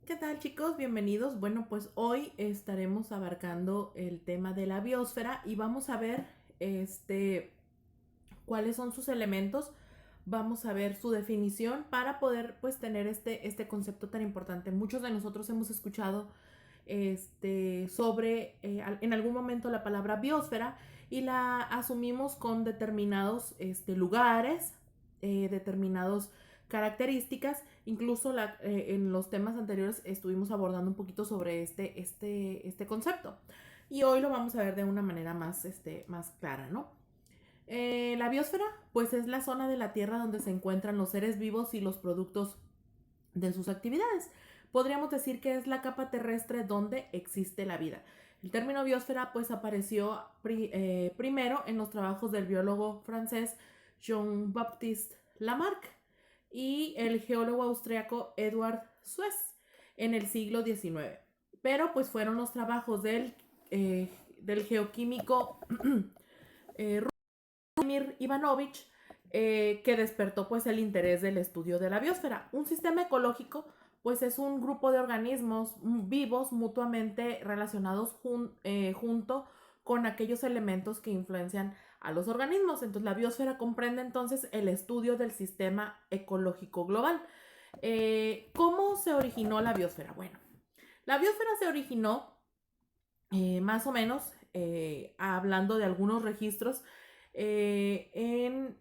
¿Qué tal, chicos? Bienvenidos. Bueno, pues hoy estaremos abarcando el tema de la biosfera y vamos a ver cuáles son sus elementos. Vamos a ver su definición para poder pues tener este concepto tan importante. Muchos de nosotros hemos escuchado sobre en algún momento la palabra biosfera y la asumimos con determinados lugares, determinados características. Incluso en los temas anteriores estuvimos abordando un poquito sobre este concepto. Y hoy lo vamos a ver de una manera más clara, ¿no? La biosfera, pues es la zona de la Tierra donde se encuentran los seres vivos y los productos de sus actividades. Podríamos decir que es la capa terrestre donde existe la vida. El término biosfera pues apareció primero en los trabajos del biólogo francés Jean-Baptiste Lamarck y el geólogo austriaco Edward Suess en el siglo XIX. Pero pues fueron los trabajos del geoquímico Vladimir Ivanovich que despertó pues el interés del estudio de la biosfera. Un sistema ecológico pues es un grupo de organismos vivos mutuamente relacionados junto con aquellos elementos que influencian a los organismos. Entonces la biosfera comprende entonces el estudio del sistema ecológico global. ¿Cómo se originó la biosfera? Bueno, la biosfera se originó más o menos, hablando de algunos registros, en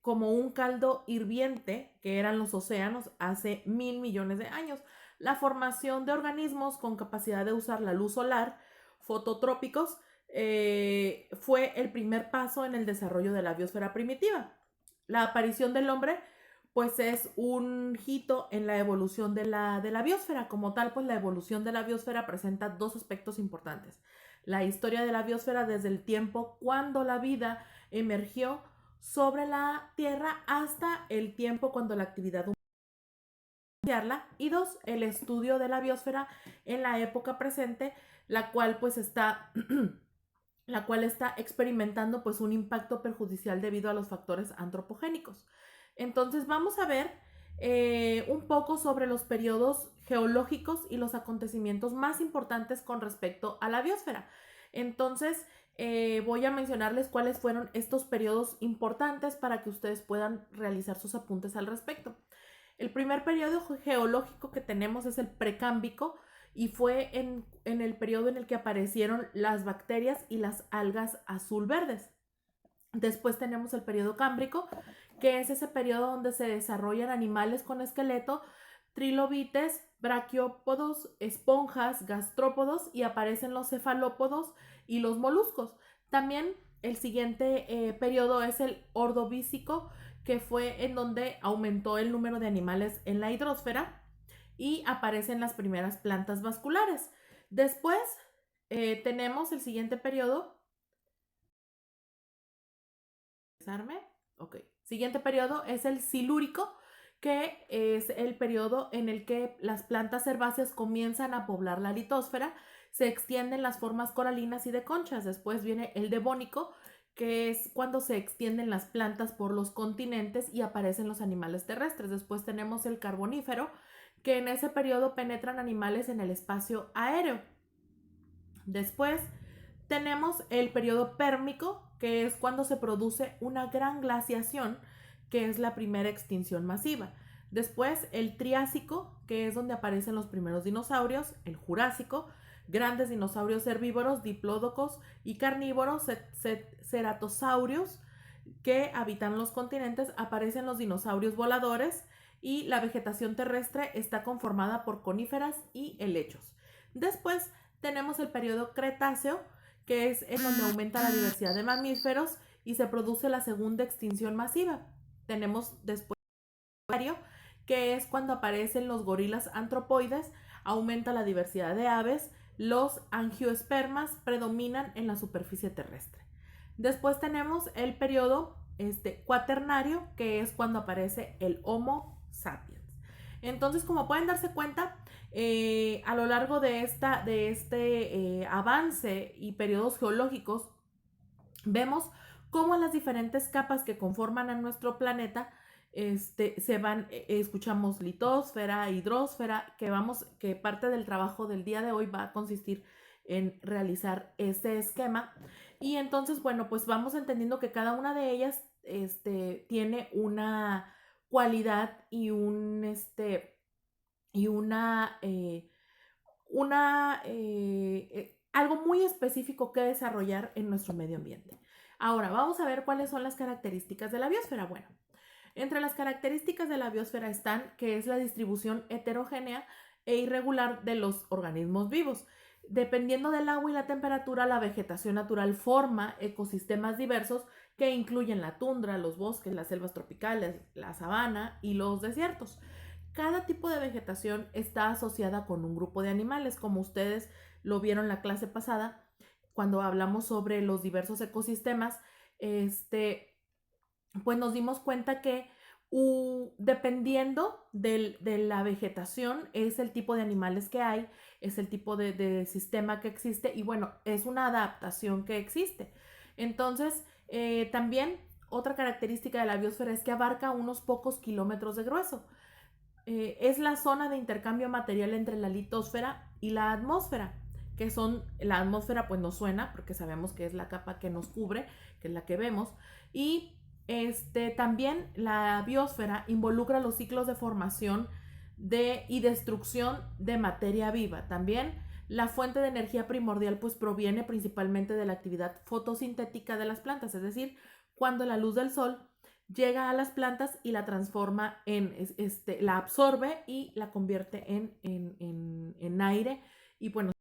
como un caldo hirviente que eran los océanos hace 1.000 millones de años. La formación de organismos con capacidad de usar la luz solar, fototrópicos, fue el primer paso en el desarrollo de la biosfera primitiva. La aparición del hombre pues es un hito en la evolución de la biosfera. Como tal, pues la evolución de la biosfera presenta dos aspectos importantes. La historia de la biosfera desde el tiempo cuando la vida emergió sobre la Tierra hasta el tiempo cuando la actividad humana. Y dos, el estudio de la biosfera en la época presente, la cual pues está la cual está experimentando pues un impacto perjudicial debido a los factores antropogénicos. Entonces vamos a ver un poco sobre los periodos geológicos y los acontecimientos más importantes con respecto a la biosfera. Entonces voy a mencionarles cuáles fueron estos periodos importantes para que ustedes puedan realizar sus apuntes al respecto. El primer periodo geológico que tenemos es el precámbrico y fue en el periodo en el que aparecieron las bacterias y las algas azul-verdes. Después tenemos el periodo cámbrico, que es ese periodo donde se desarrollan animales con esqueleto, trilobites, braquiópodos, esponjas, gastrópodos y aparecen los cefalópodos y los moluscos. También el siguiente periodo es el ordovícico, que fue en donde aumentó el número de animales en la hidrosfera y aparecen las primeras plantas vasculares. Después tenemos el siguiente periodo. Ok. Siguiente periodo es el silúrico, que es el periodo en el que las plantas herbáceas comienzan a poblar la litosfera, se extienden las formas coralinas y de conchas. Después viene el devónico, que es cuando se extienden las plantas por los continentes y aparecen los animales terrestres. Después tenemos el carbonífero, que en ese periodo penetran animales en el espacio aéreo. Después tenemos el periodo pérmico, que es cuando se produce una gran glaciación, que es la primera extinción masiva. Después el Triásico, que es donde aparecen los primeros dinosaurios. El Jurásico, grandes dinosaurios herbívoros, diplodocos y carnívoros, ceratosaurios que habitan los continentes. Aparecen los dinosaurios voladores y la vegetación terrestre está conformada por coníferas y helechos. Después tenemos el periodo Cretáceo, que es en donde aumenta la diversidad de mamíferos y se produce la segunda extinción masiva. Tenemos después el que es cuando aparecen los gorilas antropoides, aumenta la diversidad de aves, los angiospermas predominan en la superficie terrestre. Después tenemos el periodo cuaternario, que es cuando aparece el Homo sapiens. Entonces, como pueden darse cuenta, a lo largo de este avance y periodos geológicos, vemos cómo las diferentes capas que conforman a nuestro planeta escuchamos litósfera, hidrósfera, que parte del trabajo del día de hoy va a consistir en realizar ese esquema. Y entonces, bueno, pues vamos entendiendo que cada una de ellas, tiene una cualidad y algo muy específico que desarrollar en nuestro medio ambiente. Ahora, vamos a ver cuáles son las características de la biosfera. Bueno, entre las características de la biosfera están que es la distribución heterogénea e irregular de los organismos vivos. Dependiendo del agua y la temperatura, la vegetación natural forma ecosistemas diversos que incluyen la tundra, los bosques, las selvas tropicales, la sabana y los desiertos. Cada tipo de vegetación está asociada con un grupo de animales, como ustedes lo vieron en la clase pasada, cuando hablamos sobre los diversos ecosistemas. Pues nos dimos cuenta que dependiendo de la vegetación es el tipo de animales que hay, es el tipo de sistema que existe y bueno, es una adaptación que existe. Entonces, también otra característica de la biosfera es que abarca unos pocos kilómetros de grueso. Es la zona de intercambio material entre la litosfera y la atmósfera, la atmósfera pues nos suena porque sabemos que es la capa que nos cubre, que es la que vemos, y también la biosfera involucra los ciclos de formación y destrucción de materia viva. También la fuente de energía primordial pues proviene principalmente de la actividad fotosintética de las plantas, es decir, cuando la luz del sol llega a las plantas y la transforma la absorbe y la convierte en aire. Y bueno,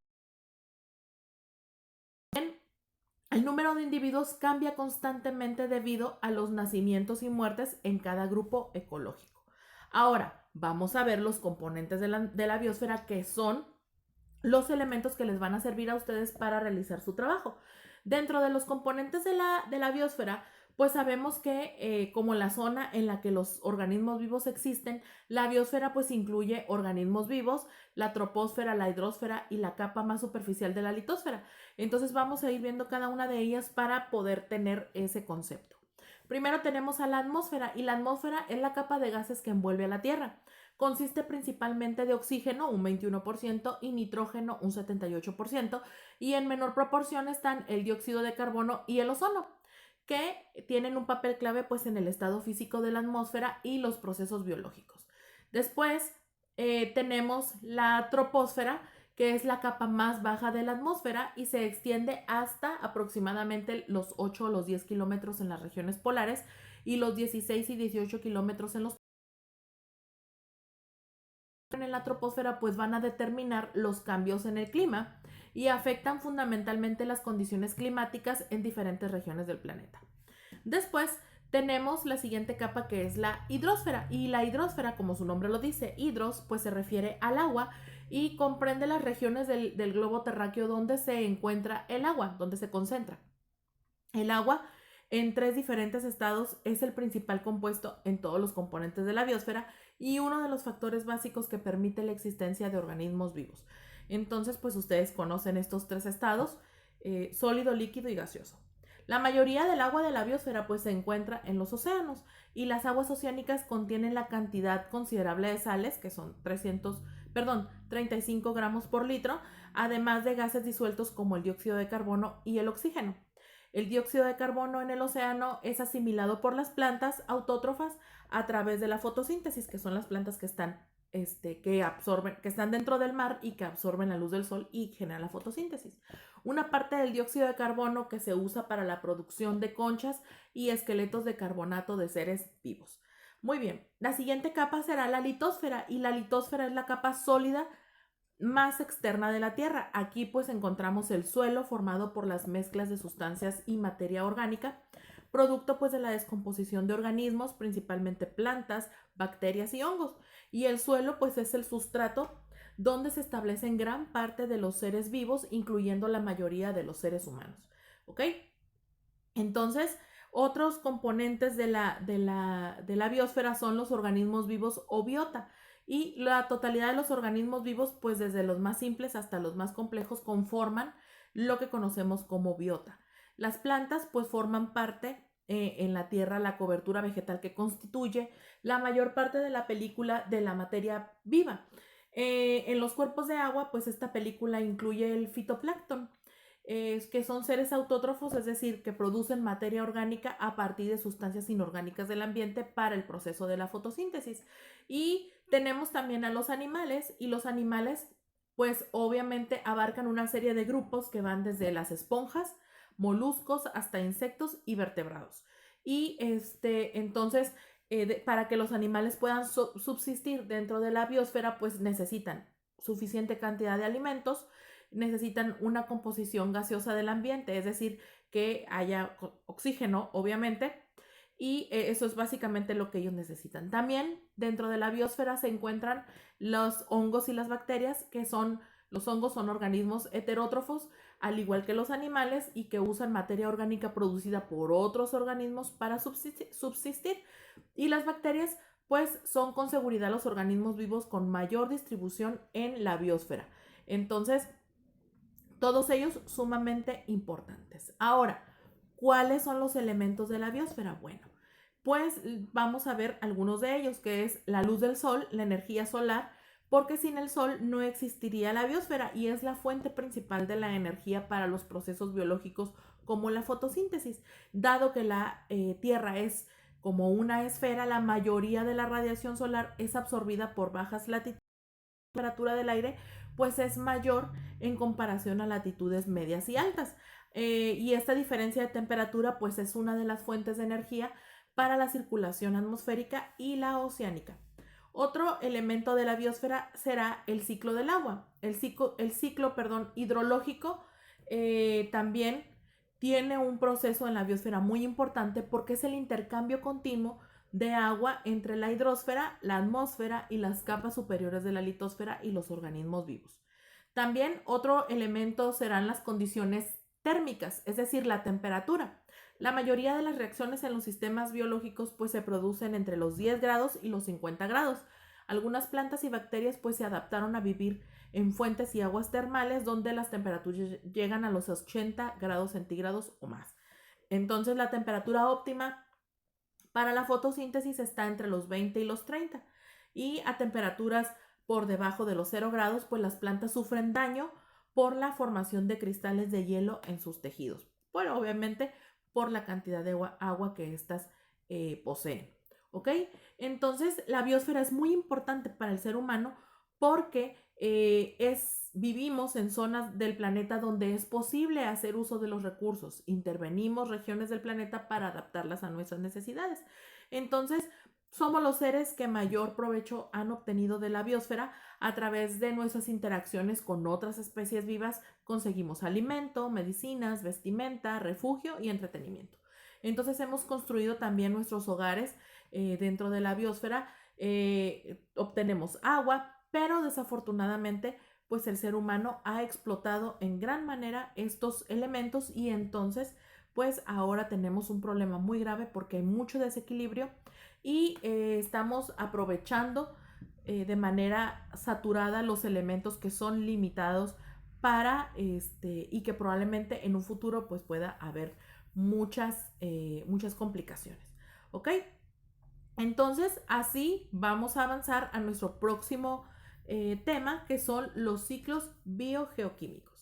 el número de individuos cambia constantemente debido a los nacimientos y muertes en cada grupo ecológico. Ahora, vamos a ver los componentes de la biosfera, que son los elementos que les van a servir a ustedes para realizar su trabajo. Dentro de los componentes de la biosfera, pues sabemos que como la zona en la que los organismos vivos existen, la biosfera pues incluye organismos vivos, la troposfera, la hidrosfera y la capa más superficial de la litosfera. Entonces vamos a ir viendo cada una de ellas para poder tener ese concepto. Primero tenemos a la atmósfera, y la atmósfera es la capa de gases que envuelve a la Tierra. Consiste principalmente de oxígeno, un 21%, y nitrógeno, un 78%, y en menor proporción están el dióxido de carbono y el ozono, que tienen un papel clave pues en el estado físico de la atmósfera y los procesos biológicos. Después tenemos la troposfera, que es la capa más baja de la atmósfera y se extiende hasta aproximadamente los 8 o los 10 kilómetros en las regiones polares y los 16 y 18 kilómetros en los en la troposfera pues van a determinar los cambios en el clima y afectan fundamentalmente las condiciones climáticas en diferentes regiones del planeta. Después tenemos la siguiente capa, que es la hidrosfera, y la hidrosfera, como su nombre lo dice, hidros, pues se refiere al agua y comprende las regiones del globo terráqueo donde se encuentra el agua, donde se concentra. El agua en 3 diferentes estados es el principal compuesto en todos los componentes de la biosfera y uno de los factores básicos que permite la existencia de organismos vivos. Entonces, pues ustedes conocen estos 3 estados, sólido, líquido y gaseoso. La mayoría del agua de la biosfera pues se encuentra en los océanos, y las aguas oceánicas contienen la cantidad considerable de sales, que son 35 gramos por litro, además de gases disueltos como el dióxido de carbono y el oxígeno. El dióxido de carbono en el océano es asimilado por las plantas autótrofas a través de la fotosíntesis, que son las plantas que están que están dentro del mar y que absorben la luz del sol y generan la fotosíntesis. Una parte del dióxido de carbono que se usa para la producción de conchas y esqueletos de carbonato de seres vivos. Muy bien, la siguiente capa será la litosfera, y la litosfera es la capa sólida más externa de la Tierra. Aquí pues encontramos el suelo formado por las mezclas de sustancias y materia orgánica, producto pues de la descomposición de organismos, principalmente plantas, bacterias y hongos. Y el suelo pues es el sustrato donde se establecen gran parte de los seres vivos, incluyendo la mayoría de los seres humanos. ¿Ok? Entonces, otros componentes de la biosfera son los organismos vivos o biota. Y la totalidad de los organismos vivos, pues desde los más simples hasta los más complejos, conforman lo que conocemos como biota. Las plantas pues forman parte en la Tierra la cobertura vegetal que constituye la mayor parte de la película de la materia viva. En los cuerpos de agua, pues esta película incluye el fitoplancton, que son seres autótrofos, es decir, que producen materia orgánica a partir de sustancias inorgánicas del ambiente para el proceso de la fotosíntesis. Y tenemos también a los animales, y los animales pues obviamente abarcan una serie de grupos que van desde las esponjas, moluscos, hasta insectos y vertebrados. Y entonces, para que los animales puedan subsistir dentro de la biosfera, pues necesitan suficiente cantidad de alimentos, necesitan una composición gaseosa del ambiente, es decir, que haya oxígeno, obviamente, y eso es básicamente lo que ellos necesitan. También dentro de la biosfera se encuentran los hongos y las bacterias, los hongos son organismos heterótrofos, al igual que los animales, y que usan materia orgánica producida por otros organismos para subsistir. Y las bacterias, pues, son con seguridad los organismos vivos con mayor distribución en la biosfera. Entonces, todos ellos sumamente importantes. Ahora, ¿cuáles son los elementos de la biosfera? Bueno, pues vamos a ver algunos de ellos, que es la luz del sol, la energía solar, porque sin el sol no existiría la biosfera y es la fuente principal de la energía para los procesos biológicos como la fotosíntesis. Dado que la Tierra es como una esfera, la mayoría de la radiación solar es absorbida por bajas latitudes. La temperatura del aire pues es mayor en comparación a latitudes medias y altas. Y esta diferencia de temperatura pues es una de las fuentes de energía para la circulación atmosférica y la oceánica. Otro elemento de la biosfera será el ciclo del agua. El ciclo hidrológico también tiene un proceso en la biosfera muy importante porque es el intercambio continuo de agua entre la hidrosfera, la atmósfera y las capas superiores de la litosfera y los organismos vivos. También otro elemento serán las condiciones térmicas, es decir, la temperatura. La mayoría de las reacciones en los sistemas biológicos pues se producen entre los 10 grados y los 50 grados. Algunas plantas y bacterias pues se adaptaron a vivir en fuentes y aguas termales donde las temperaturas llegan a los 80 grados centígrados o más. Entonces la temperatura óptima para la fotosíntesis está entre los 20 y los 30. Y a temperaturas por debajo de los 0 grados, pues las plantas sufren daño por la formación de cristales de hielo en sus tejidos. Bueno, obviamente por la cantidad de agua que éstas poseen. ¿Ok? Entonces, la biosfera es muy importante para el ser humano porque vivimos en zonas del planeta donde es posible hacer uso de los recursos. Intervenimos regiones del planeta para adaptarlas a nuestras necesidades. Entonces, somos los seres que mayor provecho han obtenido de la biosfera. A través de nuestras interacciones con otras especies vivas conseguimos alimento, medicinas, vestimenta, refugio y entretenimiento. Entonces hemos construido también nuestros hogares dentro de la biosfera, obtenemos agua, pero desafortunadamente pues el ser humano ha explotado en gran manera estos elementos y entonces pues ahora tenemos un problema muy grave porque hay mucho desequilibrio y estamos aprovechando de manera saturada los elementos que son limitados para y que probablemente en un futuro pues pueda haber muchas complicaciones. ¿Ok? Entonces, así vamos a avanzar a nuestro próximo tema, que son los ciclos biogeoquímicos.